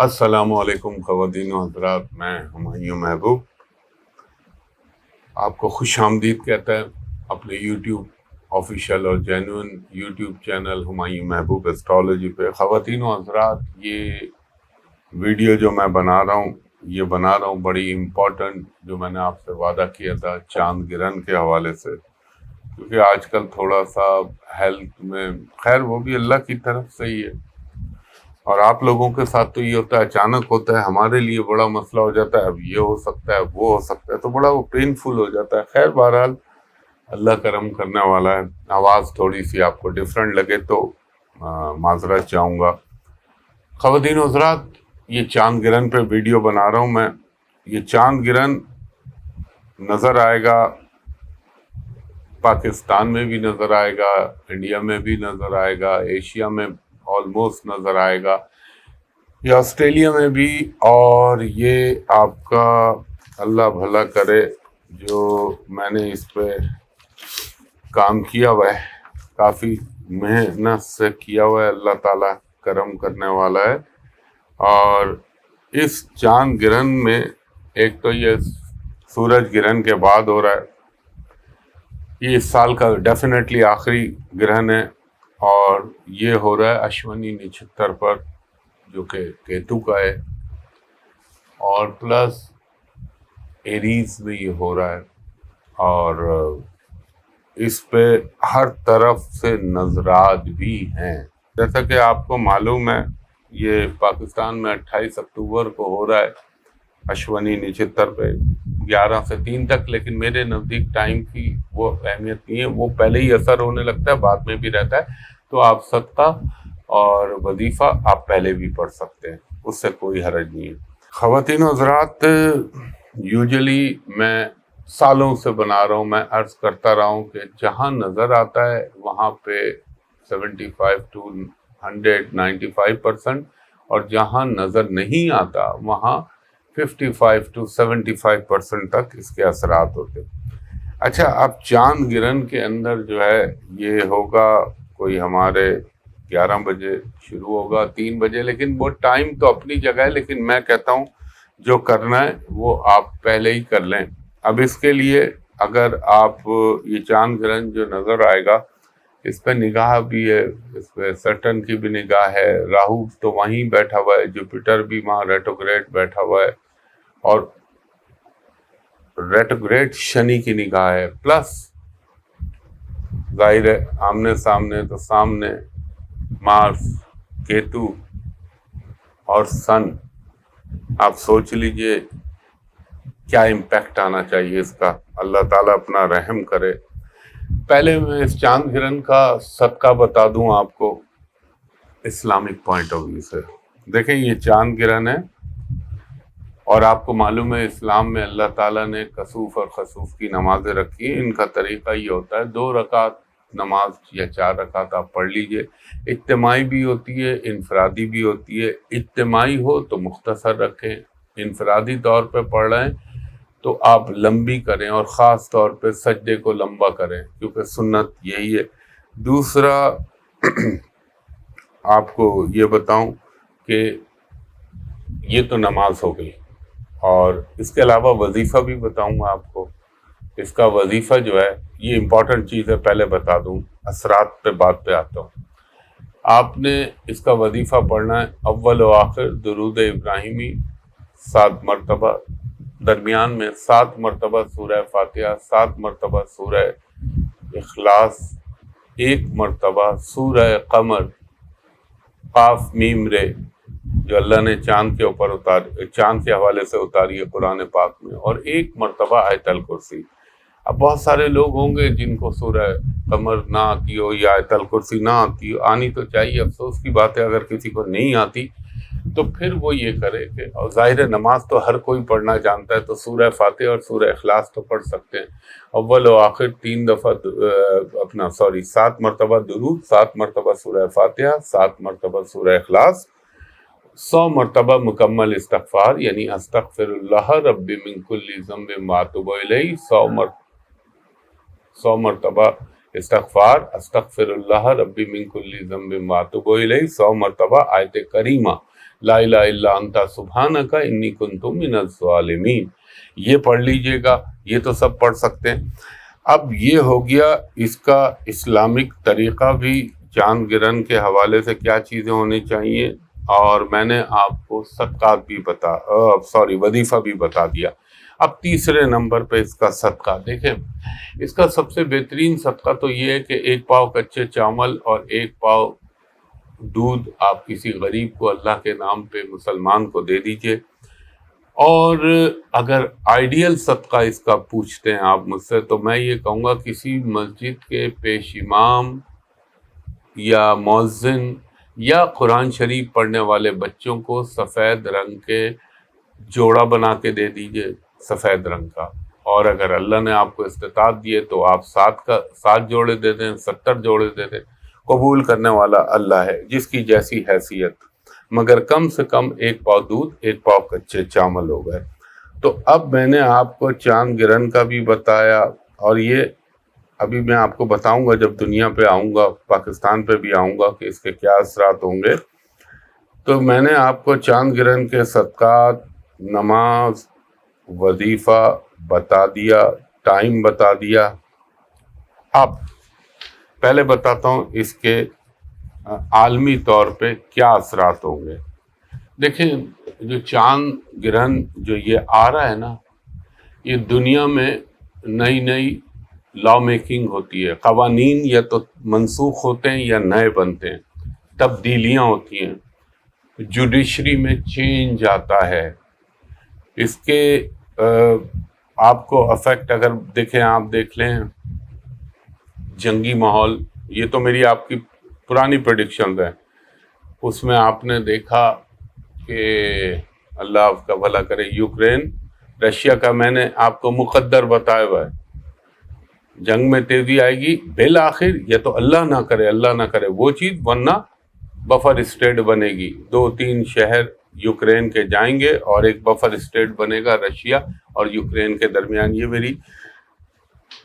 السلام علیکم خواتین و حضرات، میں ہمایوں محبوب آپ کو خوش آمدید کہتا ہے اپنے یوٹیوب آفیشیل اور جینوئن یوٹیوب چینل ہمایوں محبوب ایسٹرالوجی پہ۔ خواتین و حضرات، یہ ویڈیو جو میں بنا رہا ہوں بڑی امپورٹنٹ، جو میں نے آپ سے وعدہ کیا تھا چاند گرہن کے حوالے سے، کیونکہ آج کل تھوڑا سا ہیلتھ میں، خیر وہ بھی اللہ کی طرف سے ہی ہے، اور آپ لوگوں کے ساتھ تو یہ ہوتا ہے اچانک ہوتا ہے، ہمارے لیے بڑا مسئلہ ہو جاتا ہے، اب یہ ہو سکتا ہے وہ ہو سکتا ہے، تو بڑا وہ پینفل ہو جاتا ہے۔ خیر بہرحال اللہ کرم کرنے والا ہے۔ آواز تھوڑی سی آپ کو ڈیفرنٹ لگے تو معذرت چاہوں گا۔ خواتین و حضرات، یہ چاند گرہن پہ ویڈیو بنا رہا ہوں میں۔ یہ چاند گرہن نظر آئے گا، پاکستان میں بھی نظر آئے گا، انڈیا میں بھی نظر آئے گا، ایشیا میں آلموسٹ نظر آئے گا، یا آسٹریلیا میں بھی، اور یہ آپ کا اللہ بھلا کرے، جو میں نے اس پہ کام کیا ہوا ہے، کافی محنت سے کیا ہوا ہے، اللہ تعالیٰ کرم کرنے والا ہے۔ اور اس چاند گرہن میں ایک تو یہ سورج گرہن کے بعد ہو رہا ہے، یہ اس سال کا ڈیفینیٹلی آخری گرہن ہے، اور یہ ہو رہا ہے اشونی نچھتر پر، جو کہ کیتو کا ہے، اور پلس ایریز میں یہ ہو رہا ہے، اور اس پہ ہر طرف سے نظرات بھی ہیں۔ جیسا کہ آپ کو معلوم ہے، یہ پاکستان میں 28 اکتوبر کو ہو رہا ہے اشونی نچھتر پہ 11 سے 3 تک، لیکن میرے نزدیک ٹائم کی وہ اہمیت نہیں ہے، وہ پہلے ہی اثر ہونے لگتا ہے، بعد میں بھی رہتا ہے، تو آپ صدقہ اور وظیفہ آپ پہلے بھی پڑھ سکتے ہیں، اس سے کوئی حرج نہیں ہے۔ خواتین و حضرات، یوزلی میں سالوں سے بنا رہا ہوں، میں عرض کرتا رہا ہوں کہ جہاں نظر آتا ہے وہاں پہ 75 to 100 95%، اور جہاں نظر نہیں آتا وہاں 55 to 75% تک اس کے اثرات ہوتے۔ اچھا، اب چاند گرہن کے اندر جو ہے یہ ہوگا کوئی ہمارے 11 بجے شروع ہوگا، 3 بجے، لیکن وہ ٹائم تو اپنی جگہ ہے، لیکن میں کہتا ہوں جو کرنا ہے وہ آپ پہلے ہی کر لیں۔ اب اس کے لیے اگر آپ یہ چاند گرہن جو نظر آئے گا، اس پہ نگاہ بھی ہے، اس پہ سیٹرن کی بھی نگاہ ہے، راہو تو وہیں بیٹھا ہوا ہے، جوپیٹر بھی وہاں ریٹروگریڈ بیٹھا ہوا ہے، اور ریٹروگریڈ شنی کی نگاہ ہے، پلس ظاہر ہے آمنے سامنے تو سامنے مارس، کیتو اور سن۔ آپ سوچ لیجئے کیا امپیکٹ آنا چاہیے اس کا، اللہ تعالیٰ اپنا رحم کرے۔ پہلے میں اس چاند گرہن کا صدقہ بتا دوں آپ کو اسلامک پوائنٹ آف ویو سے۔ دیکھیں، یہ چاند گرہن ہے، اور آپ کو معلوم ہے اسلام میں اللہ تعالیٰ نے کسوف اور خسوف کی نمازیں رکھی ہیں۔ ان کا طریقہ یہ ہوتا ہے 2 رکعت نماز یا 4 رکعت آپ پڑھ لیجئے، اجتماعی بھی ہوتی ہے، انفرادی بھی ہوتی ہے۔ اجتماعی ہو تو مختصر رکھیں، انفرادی طور پہ پڑھ رہے ہیں تو آپ لمبی کریں، اور خاص طور پہ سجدے کو لمبا کریں، کیونکہ سنت یہی ہے۔ دوسرا آپ کو یہ بتاؤں کہ یہ تو نماز ہو گئی، اور اس کے علاوہ وظیفہ بھی بتاؤں گا آپ کو۔ اس کا وظیفہ جو ہے یہ امپورٹنٹ چیز ہے، پہلے بتا دوں، اثرات پہ بات پہ آتا ہوں۔ آپ نے اس کا وظیفہ پڑھنا ہے اول و آخر درود ابراہیمی 7 مرتبہ، درمیان میں 7 مرتبہ سورہ فاتحہ، 7 مرتبہ سورہ اخلاص، 1 مرتبہ سورہ قمر، قاف میم رے، جو اللہ نے چاند کے اوپر چاند کے حوالے سے اتاری ہے قرآن پاک میں، اور 1 مرتبہ آیت الکرسی۔ اب بہت سارے لوگ ہوں گے جن کو سورہ قمر نہ آتی ہو یا آیت الکرسی نہ آتی ہو، آنی تو چاہیے، افسوس کی بات ہے اگر کسی کو نہیں آتی تو پھر وہ یہ کرے کہ، اور ظاہر نماز تو ہر کوئی پڑھنا جانتا ہے، تو سورہ فاتحہ اور سورہ اخلاص تو پڑھ سکتے ہیں۔ اول و آخر 3 دفعہ 7 مرتبہ درود، 7 مرتبہ سورہ فاتحہ، 7 مرتبہ سورہ اخلاص، 100 مرتبہ مکمل استغفار، یعنی استغفر اللہ ربی من کل ذنب واتوب الیہ، 100 مرتبہ استغفار، استغفر اللہ ربی من کل ذنب واتوب الیہ، 100 مرتبہ آیت کریمہ لا الہ الا انت سبحانک انی کنت من الظالمین، یہ پڑھ لیجئے گا، یہ تو سب پڑھ سکتے ہیں۔ اب یہ ہو گیا اس کا اسلامک طریقہ بھی، چاند گرہن کے حوالے سے کیا چیزیں ہونی چاہیے، اور میں نے آپ کو صدقات بھی وظیفہ بھی بتا دیا۔ اب تیسرے نمبر پہ اس کا صدقہ، دیکھیں اس کا سب سے بہترین صدقہ تو یہ ہے کہ 1 پاؤ کچے چاول اور 1 پاؤ دودھ آپ کسی غریب کو اللہ کے نام پہ مسلمان کو دے دیجئے۔ اور اگر آئیڈیل صدقہ اس کا پوچھتے ہیں آپ مجھ سے، تو میں یہ کہوں گا کسی مسجد کے پیش امام یا مؤذن یا قرآن شریف پڑھنے والے بچوں کو سفید رنگ کے جوڑا بنا کے دے دیجئے، سفید رنگ کا، اور اگر اللہ نے آپ کو استطاعت دیے تو آپ 7 جوڑے دے دیں، 70 جوڑے دے دیں، قبول کرنے والا اللہ ہے، جس کی جیسی حیثیت، مگر کم سے کم 1 پاؤ دودھ 1 پاؤ کچے چاول ہو گئے۔ تو اب میں نے آپ کو چاند گرہن کا بھی بتایا، اور یہ ابھی میں آپ کو بتاؤں گا جب دنیا پہ آؤں گا، پاکستان پہ بھی آؤں گا، کہ اس کے کیا اثرات ہوں گے۔ تو میں نے آپ کو چاند گرہن کے صدقات، نماز، وظیفہ بتا دیا، ٹائم بتا دیا۔ اب پہلے بتاتا ہوں اس کے عالمی طور پہ کیا اثرات ہوں گے۔ دیکھیں جو چاند گرہن جو یہ آ رہا ہے نا، یہ دنیا میں نئی لا میکنگ ہوتی ہے، قوانین یا تو منسوخ ہوتے ہیں یا نئے بنتے ہیں، تبدیلیاں ہوتی ہیں، جوڈیشری میں چینج آتا ہے۔ اس کے آپ کو افیکٹ اگر دیکھیں، آپ دیکھ لیں جنگی ماحول، یہ تو میری آپ کی پرانی پریڈکشنز ہیں، اس میں آپ نے دیکھا کہ اللہ آپ کا بھلا کرے، یوکرین رشیا کا میں نے آپ کو مقدر بتایا ہوا ہے، جنگ میں تیزی آئے گی بالآخر، یا تو اللہ نہ کرے وہ چیز، ورنہ بفر اسٹیٹ بنے گی، 2-3 شہر یوکرین کے جائیں گے اور ایک بفر اسٹیٹ بنے گا رشیا اور یوکرین کے درمیان۔ یہ میری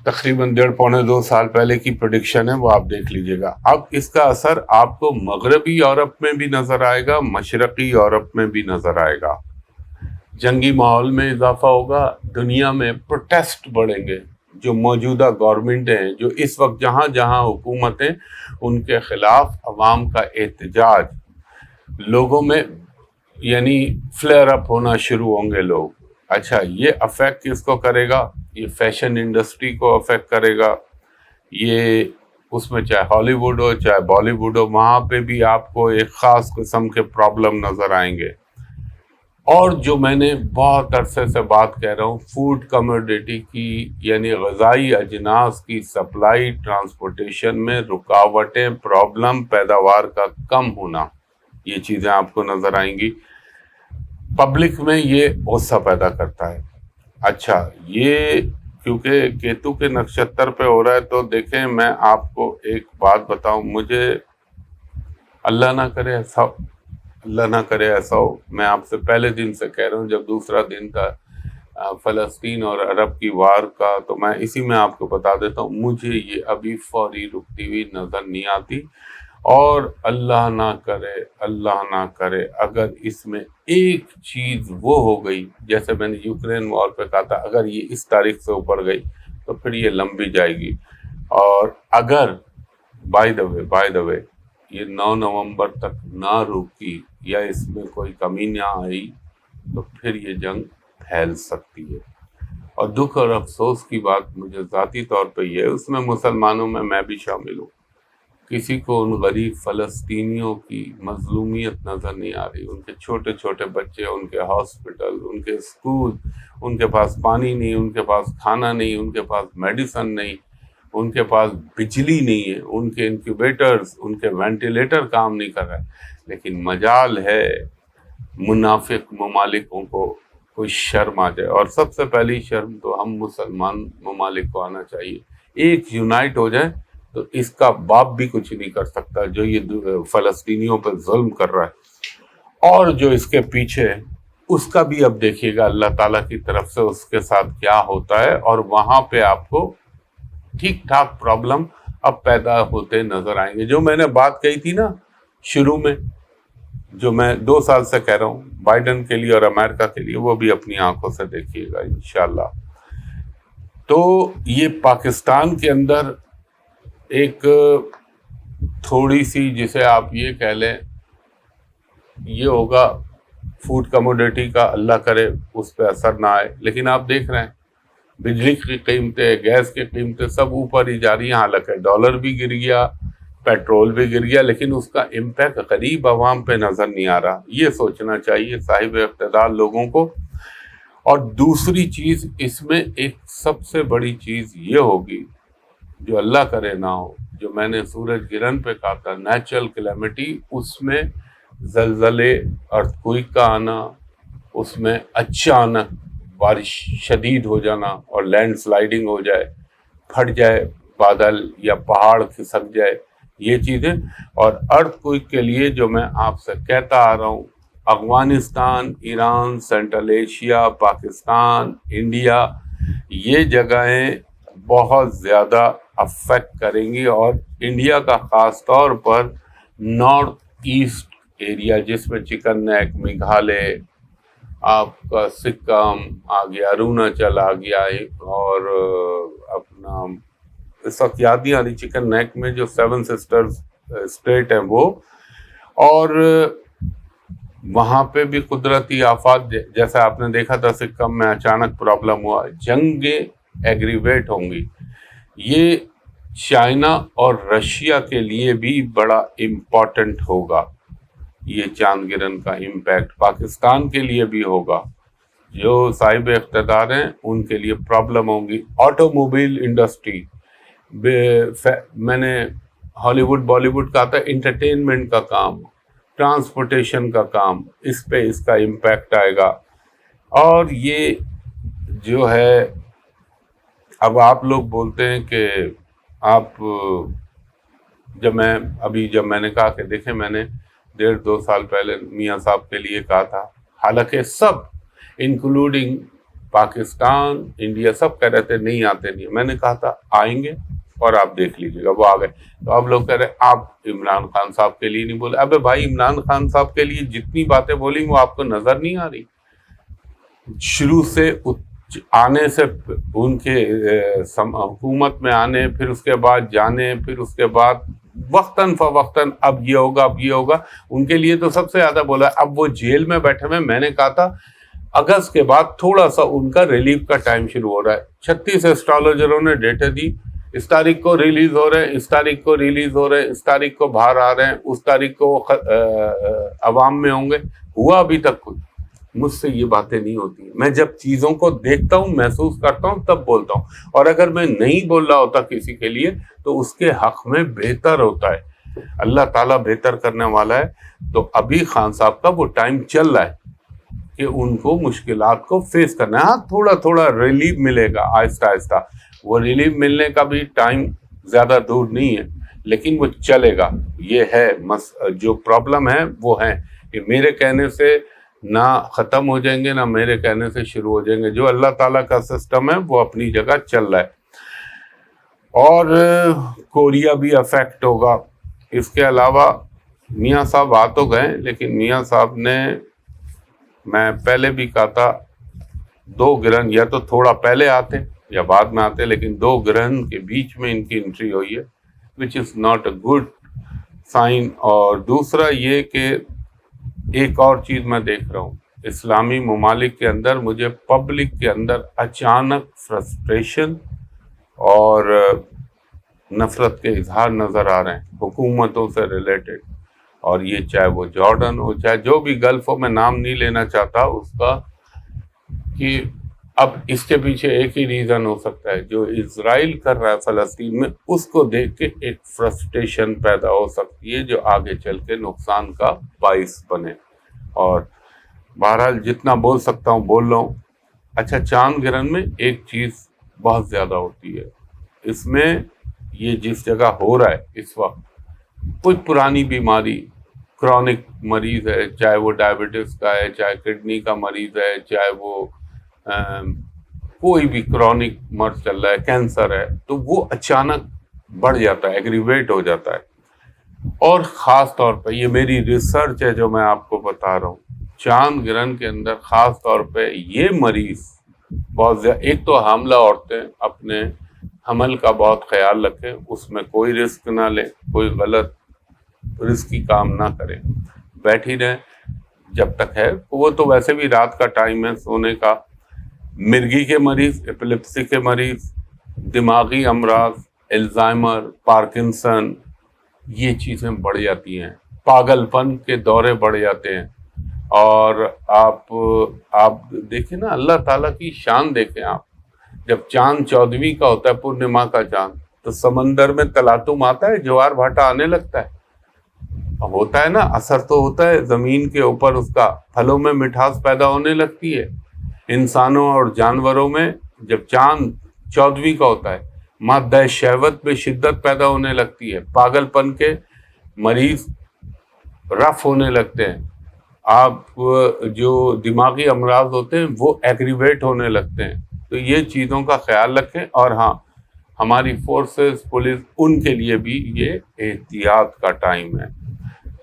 تقریباً 1.5-2 سال پہلے کی پریڈکشن ہے، وہ آپ دیکھ لیجئے گا۔ اب اس کا اثر آپ کو مغربی یورپ میں بھی نظر آئے گا، مشرقی یورپ میں بھی نظر آئے گا، جنگی ماحول میں اضافہ ہوگا، دنیا میں پروٹیسٹ بڑھیں گے، جو موجودہ گورنمنٹیں ہیں، جو اس وقت جہاں حکومتیں، ان کے خلاف عوام کا احتجاج، لوگوں میں یعنی فلیئر اپ ہونا شروع ہوں گے لوگ۔ اچھا، یہ افیکٹ کس کو کرے گا؟ یہ فیشن انڈسٹری کو افیکٹ کرے گا، یہ اس میں چاہے ہالی ووڈ ہو چاہے بالی ووڈ ہو، وہاں پہ بھی آپ کو ایک خاص قسم کے پرابلم نظر آئیں گے۔ اور جو میں نے بہت عرصے سے بات کہہ رہا ہوں، فوڈ کموڈیٹی کی، یعنی غذائی اجناس کی سپلائی، ٹرانسپورٹیشن میں رکاوٹیں، پرابلم، پیداوار کا کم ہونا، یہ چیزیں آپ کو نظر آئیں گی۔ پبلک میں یہ غصہ پیدا کرتا ہے۔ اچھا، یہ کیونکہ کیتو کے نکشتر پہ ہو رہا ہے، تو دیکھیں میں آپ کو ایک بات بتاؤں، مجھے اللہ نہ کرے ایسا ہو، میں آپ سے پہلے دن سے کہہ رہا ہوں، جب دوسرا دن تھا فلسطین اور عرب کی وار کا، تو میں اسی میں آپ کو بتا دیتا ہوں، مجھے یہ ابھی فوری رکتی ہوئی نظر نہیں آتی، اور اللہ نہ کرے اگر اس میں ایک چیز وہ ہو گئی، جیسے میں نے یوکرین وار پہ کہا تھا، اگر یہ اس تاریخ سے اوپر گئی تو پھر یہ لمبی جائے گی، اور اگر بائی دا وے یہ 9 نومبر تک نہ روکی یا اس میں کوئی کمی نہ آئی، تو پھر یہ جنگ پھیل سکتی ہے۔ اور دکھ اور افسوس کی بات مجھے ذاتی طور پہ یہ ہے، اس میں مسلمانوں میں بھی شامل ہوں، کسی کو ان غریب فلسطینیوں کی مظلومیت نظر نہیں آ رہی، ان کے چھوٹے چھوٹے بچے، ان کے ہاسپٹل، ان کے اسکول، ان کے پاس پانی نہیں، ان کے پاس کھانا نہیں، ان کے پاس میڈیسن نہیں، ان کے پاس بجلی نہیں ہے، ان کے انکیوبیٹرز، ان کے وینٹیلیٹر کام نہیں کر رہے، لیکن مجال ہے منافق ممالکوں کو کوئی شرم آ جائے، اور سب سے پہلی شرم تو ہم مسلمان ممالک کو آنا چاہیے، ایک یونائٹ ہو جائے تو اس کا باپ بھی کچھ نہیں کر سکتا جو یہ فلسطینیوں پر ظلم کر رہا ہے، اور جو اس کے پیچھے اس کا بھی اب دیکھیے گا اللہ تعالیٰ کی طرف سے اس کے ساتھ کیا ہوتا ہے، اور وہاں پہ آپ کو ٹھیک ٹھاک پرابلم اب پیدا ہوتے نظر آئیں گے۔ جو میں نے بات کہی تھی نا شروع میں جو میں 2 سال سے کہہ رہا ہوں بائیڈن کے لیے اور امریکہ کے لیے، وہ بھی اپنی آنکھوں سے دیکھیے گا انشاءاللہ۔ تو یہ پاکستان کے اندر ایک تھوڑی سی، جسے آپ یہ کہہ لیں، یہ ہوگا فوڈ کموڈیٹی کا، اللہ کرے اس پہ اثر نہ آئے، لیکن آپ دیکھ رہے ہیں بجلی کی قیمتیں، گیس کی قیمتیں سب اوپر ہی جا رہی ہیں، حالانکہ ڈالر بھی گر گیا، پیٹرول بھی گر گیا، لیکن اس کا امپیکٹ غریب عوام پہ نظر نہیں آ رہا۔ یہ سوچنا چاہیے صاحب اقتدار لوگوں کو۔ اور دوسری چیز اس میں ایک سب سے بڑی چیز یہ ہوگی، جو اللہ کرے نہ ہو، جو میں نے سورج گرہن پہ کہا تھا، نیچرل کلیمٹی، اس میں زلزلے، ارتھکوئک کا آنا، اس میں اچانک بارش شدید ہو جانا اور لینڈ سلائیڈنگ ہو جائے، پھٹ جائے بادل یا پہاڑ کھسک جائے، یہ چیزیں۔ اور ارتھکوئک کے لیے جو میں آپ سے کہتا آ رہا ہوں، Afghanistan, Iran, central Asia, Pakistan, India, یہ جگہیں بہت زیادہ افیکٹ کریں گی، اور انڈیا کا خاص طور پر نارتھ ایسٹ ایریا، جس میں چکن نیک، میگھالے، آپ کا سکم آ گیا، اروناچل آ گیا، اور اپنا اس وقت یاد نہیں آ رہی، چکن نیک میں جو 7 سسٹرز اسٹیٹ ہیں وہ، اور وہاں پہ بھی قدرتی آفات، جیسا آپ نے دیکھا تھا سکم میں اچانک پرابلم ہوا، جنگیں ایگریویٹ ہوں گی۔ یہ چائنا اور رشیا کے لیے بھی بڑا امپورٹنٹ ہوگا، یہ چاند گرہن کا امپیکٹ پاکستان کے لیے بھی ہوگا۔ جو صاحب اقتدار ہیں ان کے لیے پرابلم ہوں گی۔ آٹو موبائل انڈسٹری، میں نے ہالی ووڈ بالی ووڈ کہا تھا، انٹرٹینمنٹ کا کام، ٹرانسپورٹیشن کا کام، اس پہ اس کا امپیکٹ آئے گا۔ اور یہ جو ہے، اب آپ لوگ بولتے ہیں کہ آپ، جب میں نے کہا کہ دیکھیں، میں نے 1.5-2 سال پہلے میاں صاحب کے لیے کہا تھا، حالانکہ سب انکلوڈنگ پاکستان، انڈیا، سب کہہ رہے تھے نہیں آتے نہیں، میں نے کہا تھا آئیں گے اور آپ دیکھ لیجیے گا، وہ آ گئے۔ تو اب لوگ کہہ رہے آپ عمران خان صاحب کے لیے نہیں بولے۔ ابے بھائی، عمران خان صاحب کے لیے جتنی باتیں بولی وہ آپ کو نظر نہیں آ رہی؟ شروع سے آنے سے، ان کے حکومت میں آنے، پھر اس کے بعد جانے، پھر اس کے بعد وقتاً فوقتاً اب یہ ہوگا، اب یہ ہوگا، ان کے لیے تو سب سے زیادہ بولا۔ اب وہ جیل میں بیٹھے ہوئے، میں نے کہا تھا اگست کے بعد تھوڑا سا ان کا ریلیف کا ٹائم شروع ہو رہا ہے۔ 36 ایسٹرالوجروں نے ڈیٹا دی، اس تاریخ کو ریلیز ہو رہے ہیں، اس تاریخ کو ریلیز ہو رہے ہیں، اس تاریخ کو باہر آ رہے ہیں، اس تاریخ کو عوام میں ہوں گے۔ ہوا ابھی تک کچھ؟ مجھ سے یہ باتیں نہیں ہوتی۔ میں جب چیزوں کو دیکھتا ہوں، محسوس کرتا ہوں، تب بولتا ہوں، اور اگر میں نہیں بول رہا ہوتا کسی کے لیے تو اس کے حق میں بہتر ہوتا ہے۔ اللہ تعالیٰ بہتر کرنے والا ہے۔ تو ابھی خان صاحب کا وہ ٹائم چل رہا ہے کہ ان کو مشکلات کو فیس کرنا ہے۔ ہاں، تھوڑا تھوڑا ریلیف ملے گا، آہستہ آہستہ۔ وہ ریلیف ملنے کا بھی ٹائم زیادہ دور نہیں ہے، لیکن وہ چلے گا۔ یہ ہے جو پرابلم ہے وہ ہے کہ میرے کہنے سے نہ ختم ہو جائیں گے، نہ میرے کہنے سے شروع ہو جائیں گے۔ جو اللہ تعالیٰ کا سسٹم ہے وہ اپنی جگہ چل رہا ہے۔ اور کوریا بھی افیکٹ ہوگا۔ اس کے علاوہ میاں صاحب آ تو گئے، لیکن میاں صاحب نے، میں پہلے بھی کہا تھا، 2 گرہن یا تو تھوڑا پہلے آتے یا بعد میں آتے، لیکن 2 گرہن کے بیچ میں ان کی انٹری ہوئی ہے، which is not a good sign۔ اور دوسرا یہ کہ ایک اور چیز میں دیکھ رہا ہوں، اسلامی ممالک کے اندر مجھے پبلک کے اندر اچانک فرسٹریشن اور نفرت کے اظہار نظر آ رہے ہیں حکومتوں سے ریلیٹڈ۔ اور یہ چاہے وہ جارڈن ہو، چاہے جو بھی گلف ہو، میں نام نہیں لینا چاہتا اس کا، کہ اب اس کے پیچھے ایک ہی ریزن ہو سکتا ہے، جو اسرائیل کر رہا ہے فلسطین میں، اس کو دیکھ کے ایک فرسٹریشن پیدا ہو سکتی ہے جو آگے چل کے نقصان کا باعث بنے۔ اور بہرحال جتنا بول سکتا ہوں بول رہا ہوں۔ اچھا، چاند گرہن میں ایک چیز بہت زیادہ ہوتی ہے، اس میں یہ جس جگہ ہو رہا ہے اس وقت، کوئی پرانی بیماری، کرونک مریض ہے، چاہے وہ ڈائبٹیز کا ہے، چاہے کڈنی کا مریض ہے، چاہے وہ کوئی بھی کرونک مرض چل رہا ہے، کینسر ہے، تو وہ اچانک بڑھ جاتا ہے، ایگریویٹ ہو جاتا ہے۔ اور خاص طور پہ یہ میری ریسرچ ہے جو میں آپ کو بتا رہا ہوں، چاند گرہن کے اندر خاص طور پہ یہ مریض بہت زیادہ، ایک تو حاملہ عورتیں اپنے حمل کا بہت خیال رکھیں، اس میں کوئی رسک نہ لیں، کوئی غلط رسکی کام نہ کریں، بیٹھی رہیں جب تک ہے، وہ تو ویسے بھی رات کا ٹائم ہے سونے کا۔ مرگی کے مریض، ایپیلیپسی کے مریض، دماغی امراض، الزائمر، پارکنسن، یہ چیزیں بڑھ جاتی ہیں، پاگل پن کے دورے بڑھ جاتے ہیں۔ اور آپ دیکھیں نا، اللہ تعالیٰ کی شان دیکھیں آپ، جب چاند 14ویں کا ہوتا ہے، پورنیما کا چاند، تو سمندر میں تلاطم آتا ہے، جوار بھاٹا آنے لگتا ہے، ہوتا ہے نا، اثر تو ہوتا ہے زمین کے اوپر، اس کا پھلوں میں مٹھاس پیدا ہونے لگتی ہے، انسانوں اور جانوروں میں جب چاند 14ویں کا ہوتا ہے، مادہ شہوت میں شدت پیدا ہونے لگتی ہے، پاگل پن کے مریض رف ہونے لگتے ہیں، آپ جو دماغی امراض ہوتے ہیں وہ ایگریویٹ ہونے لگتے ہیں۔ تو یہ چیزوں کا خیال رکھیں، اور ہاں، ہماری فورسز، پولیس، ان کے لیے بھی یہ احتیاط کا ٹائم ہے۔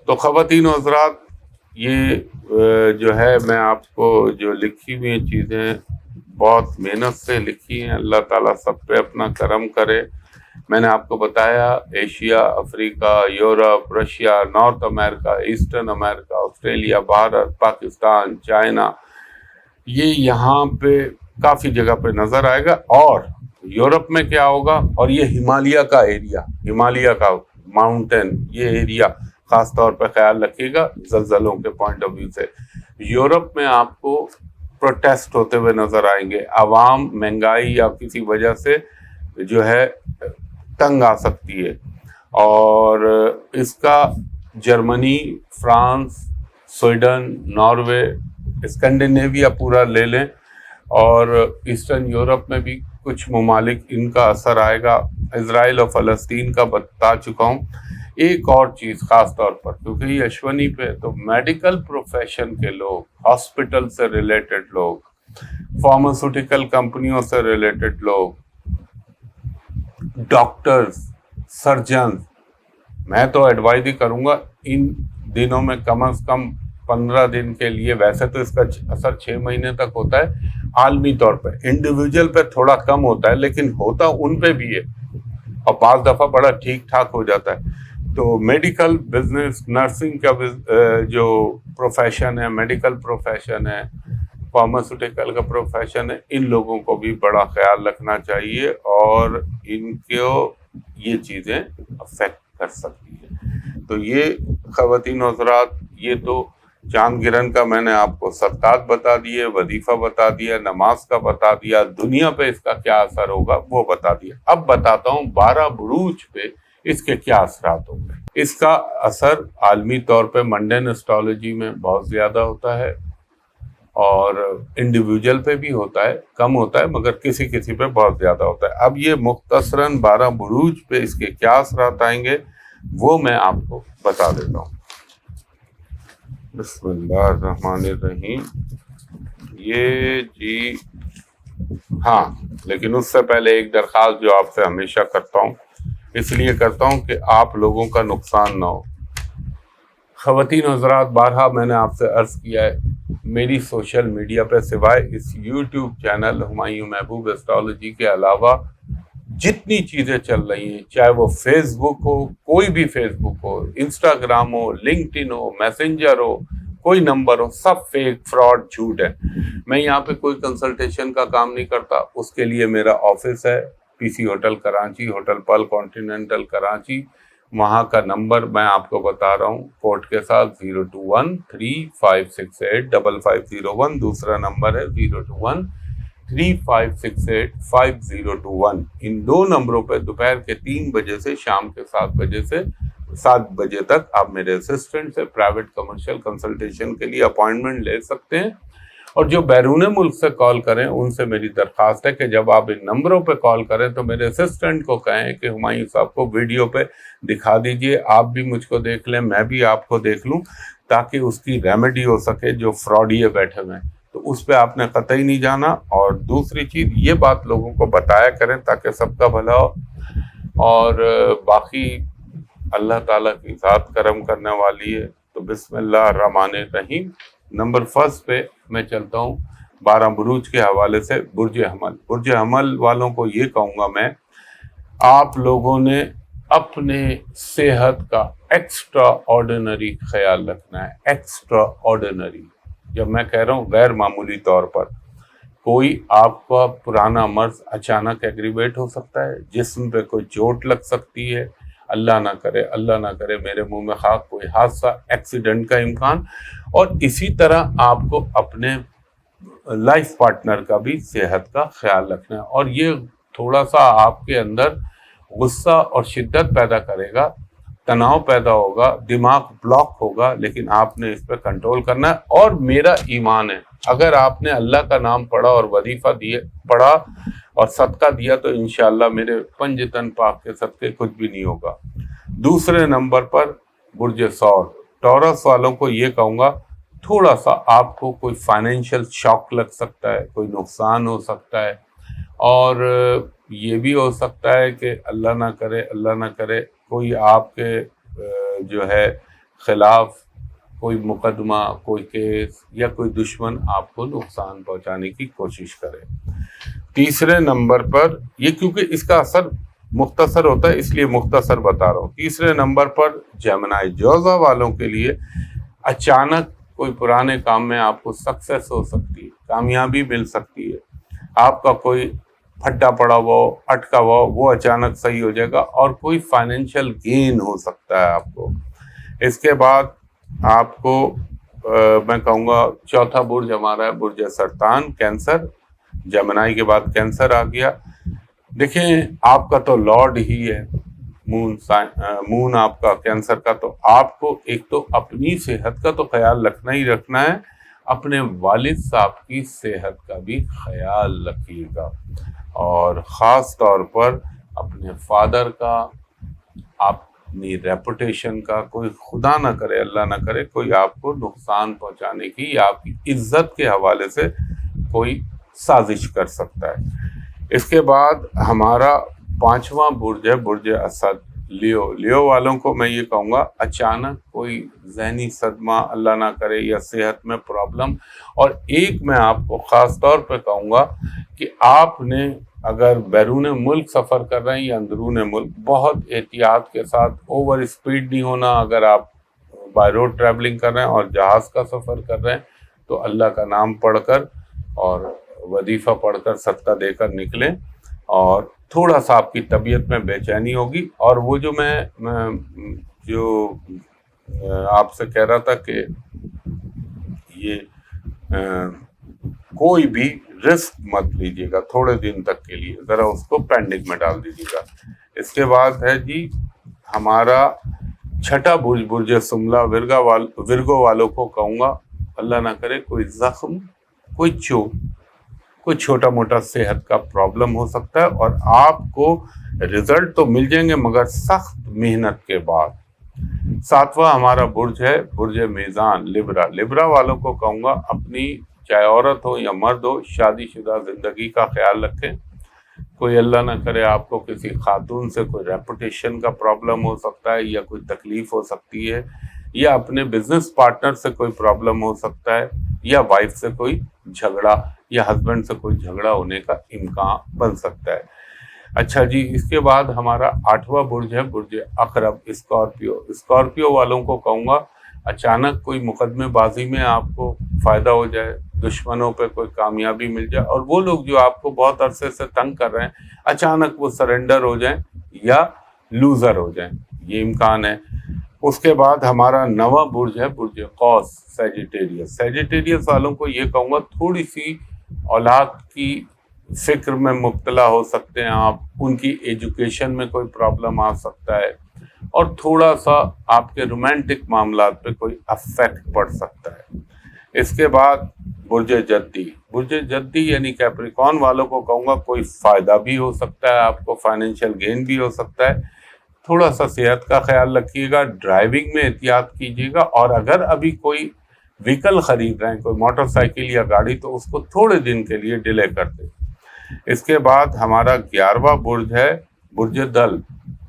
تو خواتین و حضرات، یہ جو ہے میں آپ کو جو لکھی ہوئی چیزیں بہت محنت سے لکھی ہیں، اللہ تعالیٰ سب پہ اپنا کرم کرے۔ میں نے آپ کو بتایا ایشیا، افریقہ، یورپ، رشیا، نارتھ امریکہ، ایسٹرن امریکہ، آسٹریلیا، بھارت، پاکستان، چائنا، یہ یہاں پہ کافی جگہ پہ نظر آئے گا۔ اور یورپ میں کیا ہوگا، اور یہ ہمالیہ کا ایریا، ہمالیہ کا ماؤنٹین، یہ ایریا خاص طور پہ خیال رکھیے گا زلزلوں کے پوائنٹ آف ویو سے۔ یورپ میں آپ کو پروٹیسٹ ہوتے ہوئے نظر آئیں گے، عوام مہنگائی یا کسی وجہ سے جو ہے تنگ آ سکتی ہے، اور اس کا Germany, France, Sweden, Norway, Scandinavia پورا لے لیں، اور ایسٹرن یورپ میں بھی کچھ ممالک ان کا اثر آئے گا۔ اسرائیل اور فلسطین کا بتا چکا ہوں۔ ایک اور چیز خاص طور پر، کیونکہ یہ اشونی پہ، تو میڈیکل پروفیشن کے لوگ، ہاسپٹل سے ریلیٹڈ لوگ، فارماسیوٹیکل کمپنیوں سے ریلیٹڈ لوگ، ڈاکٹرز، سرجنز، میں تو ایڈوائز ہی کروں گا ان دنوں میں کم از کم 15 دن کے لیے، ویسے تو اس کا اثر 6 مہینے تک ہوتا ہے عالمی طور پہ، انڈیویجول پہ تھوڑا کم ہوتا ہے لیکن ہوتا ان پہ بھی ہے، اور بعض دفعہ بڑا ٹھیک ٹھاک ہو جاتا ہے۔ تو میڈیکل بزنس، نرسنگ کا جو پروفیشن ہے، میڈیکل پروفیشن ہے، فارماسیوٹیکل کا پروفیشن ہے، ان لوگوں کو بھی بڑا خیال رکھنا چاہیے، اور ان کو یہ چیزیں افیکٹ کر سکتی ہیں۔ تو یہ خواتین و حضرات، یہ تو چاند گرہن کا میں نے آپ کو صدقات بتا دیے، وظیفہ بتا دیا، نماز کا بتا دیا، دنیا پہ اس کا کیا اثر ہوگا وہ بتا دیا۔ اب بتاتا ہوں 12 بروج پہ اس کے کیا اثرات ہوں گے۔ اس کا اثر عالمی طور پہ منڈین اسٹرالوجی میں بہت زیادہ ہوتا ہے، اور انڈیویجول پہ بھی ہوتا ہے، کم ہوتا ہے مگر کسی کسی پہ بہت زیادہ ہوتا ہے۔ اب یہ مختصراً 12 بروج پہ اس کے کیا اثرات آئیں گے وہ میں آپ کو بتا دیتا ہوں۔ بسم اللہ الرحمن الرحیم۔ یہ جی ہاں، لیکن اس سے پہلے ایک درخواست جو آپ سے ہمیشہ کرتا ہوں، اس لیے کرتا ہوں کہ آپ لوگوں کا نقصان نہ ہو۔ خواتین حضرات، بارہا میں نے آپ سے عرض کیا ہے، میری سوشل میڈیا پہ سوائے اس یوٹیوب چینل ہمایوں محبوب ایسٹرالوجی کے علاوہ جتنی چیزیں چل رہی ہیں، چاہے وہ فیس بک ہو، کوئی بھی فیس بک ہو، انسٹاگرام ہو، لنکڈ ان ہو، میسنجر ہو، کوئی نمبر ہو، سب فیک، فراڈ، جھوٹ ہے۔ میں یہاں پہ کوئی کنسلٹیشن کا کام نہیں کرتا، اس کے لیے میرا آفس ہے، پی سی ہوٹل کراچی، ہوٹل پل کانٹیننٹل کراچی۔ وہاں کا نمبر میں آپ کو بتا رہا ہوں کوڈ کے ساتھ، 02135685501۔ دوسرا نمبر ہے 02135685021۔ ان 2 نمبروں پہ دوپہر کے 3 بجے سے شام کے 7 بجے تک آپ میرے اسسٹنٹ سے پرائیویٹ کمرشل کنسلٹیشن کے لیے اپوائنٹمنٹ لے سکتے ہیں۔ اور جو بیرون ملک سے کال کریں ان سے میری درخواست ہے کہ جب آپ ان نمبروں پہ کال کریں تو میرے اسسٹنٹ کو کہیں کہ ہمایوں صاحب کو ویڈیو پہ دکھا دیجئے، آپ بھی مجھ کو دیکھ لیں، میں بھی آپ کو دیکھ لوں، تاکہ اس کی ریمیڈی ہو سکے۔ جو فراڈیے بیٹھے ہوئے ہیں تو اس پہ آپ نے قطعی نہیں جانا۔ اور دوسری چیز، یہ بات لوگوں کو بتایا کریں تاکہ سب کا بھلا ہو۔ اور باقی اللہ تعالیٰ کی ذات کرم کرنے والی ہے. تو بسم اللہ الرحمن الرحیم. نمبر فرسٹ پہ میں چلتا ہوں 12 بروج کے حوالے سے. برج حمل. برج حمل والوں کو یہ کہوں گا میں، آپ لوگوں نے اپنے صحت کا ایکسٹرا آرڈینری خیال رکھنا ہے. ایکسٹرا آرڈینری جب میں کہہ رہا ہوں غیر معمولی طور پر. کوئی آپ کا پرانا مرض اچانک ایگریویٹ ہو سکتا ہے، جسم پہ کوئی چوٹ لگ سکتی ہے، اللہ نہ کرے اللہ نہ کرے میرے منہ میں خاک، کوئی حادثہ ایکسیڈنٹ کا امکان. اور اسی طرح آپ کو اپنے لائف پارٹنر کا بھی صحت کا خیال رکھنا ہے. اور یہ تھوڑا سا آپ کے اندر غصہ اور شدت پیدا کرے گا، تناؤ پیدا ہوگا، دماغ بلاک ہوگا، لیکن آپ نے اس پہ کنٹرول کرنا ہے. اور میرا ایمان ہے اگر آپ نے اللہ کا نام پڑھا اور وظیفہ پڑھا اور صدقہ دیا تو انشاءاللہ میرے پنجتن پاک کے صدقے کچھ بھی نہیں ہوگا. دوسرے نمبر پر برج ثور. ٹورس والوں کو یہ کہوں گا تھوڑا سا آپ کو کوئی فائنینشیل شاک لگ سکتا ہے، کوئی نقصان ہو سکتا ہے، اور یہ بھی ہو سکتا ہے کہ اللہ نہ کرے کوئی آپ کے جو ہے خلاف کوئی مقدمہ، کوئی کیس یا کوئی دشمن آپ کو نقصان پہنچانے کی کوشش کرے. تیسرے نمبر پر یہ کیونکہ اس کا اثر مختصر ہوتا ہے اس لیے مختصر بتا رہا ہوں. تیسرے نمبر پر جیمنائی. جوزا والوں کے لیے اچانک کوئی پرانے کام میں آپ کو سکسیس ہو سکتی ہے، کامیابی مل سکتی ہے. آپ کا کوئی پھٹا پڑا ہوا ہو، اٹکا ہوا ہو، وہ اچانک صحیح ہو جائے گا. اور کوئی فائنینشیل گین ہو سکتا ہے آپ کو. اس کے بعد آپ کو میں کہوں گا چوتھا برج ہمارا ہے برج سرطان. کینسر. جیمنائی کے بعد کینسر آ گیا. دیکھیں آپ کا تو لارڈ ہی ہے مون آپ کا کینسر کا. تو آپ کو ایک تو اپنی صحت کا تو خیال رکھنا ہے، اپنے والد صاحب کی صحت کا بھی خیال رکھیے گا، اور خاص طور پر اپنے فادر کا، اپنی ریپوٹیشن کا. کوئی خدا نہ کرے اللہ نہ کرے کوئی آپ کو نقصان پہنچانے کی یا آپ کی عزت کے حوالے سے کوئی سازش کر سکتا ہے. اس کے بعد ہمارا 5واں برج ہے برج اسد. لیو والوں کو میں یہ کہوں گا اچانک کوئی ذہنی صدمہ اللہ نہ کرے یا صحت میں پرابلم. اور ایک میں آپ کو خاص طور پہ کہوں گا کہ آپ نے اگر بیرون ملک سفر کر رہے ہیں یا اندرون ملک بہت احتیاط کے ساتھ، اوور اسپیڈ نہیں ہونا. اگر آپ بائی روڈ ٹریولنگ کر رہے ہیں اور جہاز کا سفر کر رہے ہیں تو اللہ کا نام پڑھ کر اور وظیفہ پڑھ کر صدقہ دے کر نکلیں. اور تھوڑا سا آپ کی طبیعت میں بے چینی ہوگی. اور وہ جو میں آپ سے کہہ رہا تھا کہ یہ کوئی بھی رسک مت لیجیے گا تھوڑے دن تک کے لیے، ذرا اس کو پینڈنگ میں ڈال دیجیے گا. اس کے بعد ہے جی ہمارا چھٹا برج برج سملا. ورگو والوں کو کہوں گا اللہ نہ کرے کوئی زخم، کوئی چوٹ، کوئی چھوٹا موٹا صحت کا پرابلم ہو سکتا ہے، اور آپ کو رزلٹ تو مل جائیں گے مگر سخت محنت کے بعد. 7واں ہمارا برج ہے برج میزان. لبرا والوں کو کہوں گا اپنی چاہے عورت ہو یا مرد ہو شادی شدہ زندگی کا خیال رکھیں. کوئی اللہ نہ کرے آپ کو کسی خاتون سے کوئی ریپوٹیشن کا پرابلم ہو سکتا ہے یا کوئی تکلیف ہو سکتی ہے، یا اپنے بزنس پارٹنر سے کوئی پرابلم ہو سکتا ہے، یا وائف سے کوئی جھگڑا یا ہسبینڈ سے کوئی جھگڑا ہونے کا امکان بن سکتا ہے. اچھا جی اس کے بعد ہمارا 8واں برج ہے برج عقرب. اسکارپیو والوں کو کہوں گا اچانک کوئی مقدمے بازی میں آپ کو فائدہ ہو جائے، دشمنوں پہ کوئی کامیابی مل جائے، اور وہ لوگ جو آپ کو بہت عرصے سے تنگ کر رہے ہیں اچانک وہ سرنڈر ہو جائیں یا لوزر ہو جائیں، یہ امکان ہے. اس کے بعد ہمارا 9واں برج ہے برج قوس. سیجیٹیریس والوں کو یہ کہوں گا تھوڑی سی اولاد کی فکر میں مبتلا ہو سکتے ہیں آپ، ان کی ایجوکیشن میں کوئی پرابلم آ سکتا ہے، اور تھوڑا سا آپ کے رومانٹک معاملات پہ کوئی افیکٹ پڑ سکتا ہے. اس کے بعد برج جدی یعنی کیپریکارن والوں کو کہوں گا کوئی فائدہ بھی ہو سکتا ہے آپ کو، فائنینشیل گین بھی ہو سکتا ہے. تھوڑا سا صحت کا خیال رکھیے گا، ڈرائیونگ میں احتیاط کیجیے گا، اور اگر ابھی کوئی وہیکل خرید رہے ہیں کوئی موٹر سائیکل یا گاڑی تو اس کو تھوڑے دن کے لیے ڈیلے کر دیں. اس کے بعد ہمارا 11واں برج ہے برج دل.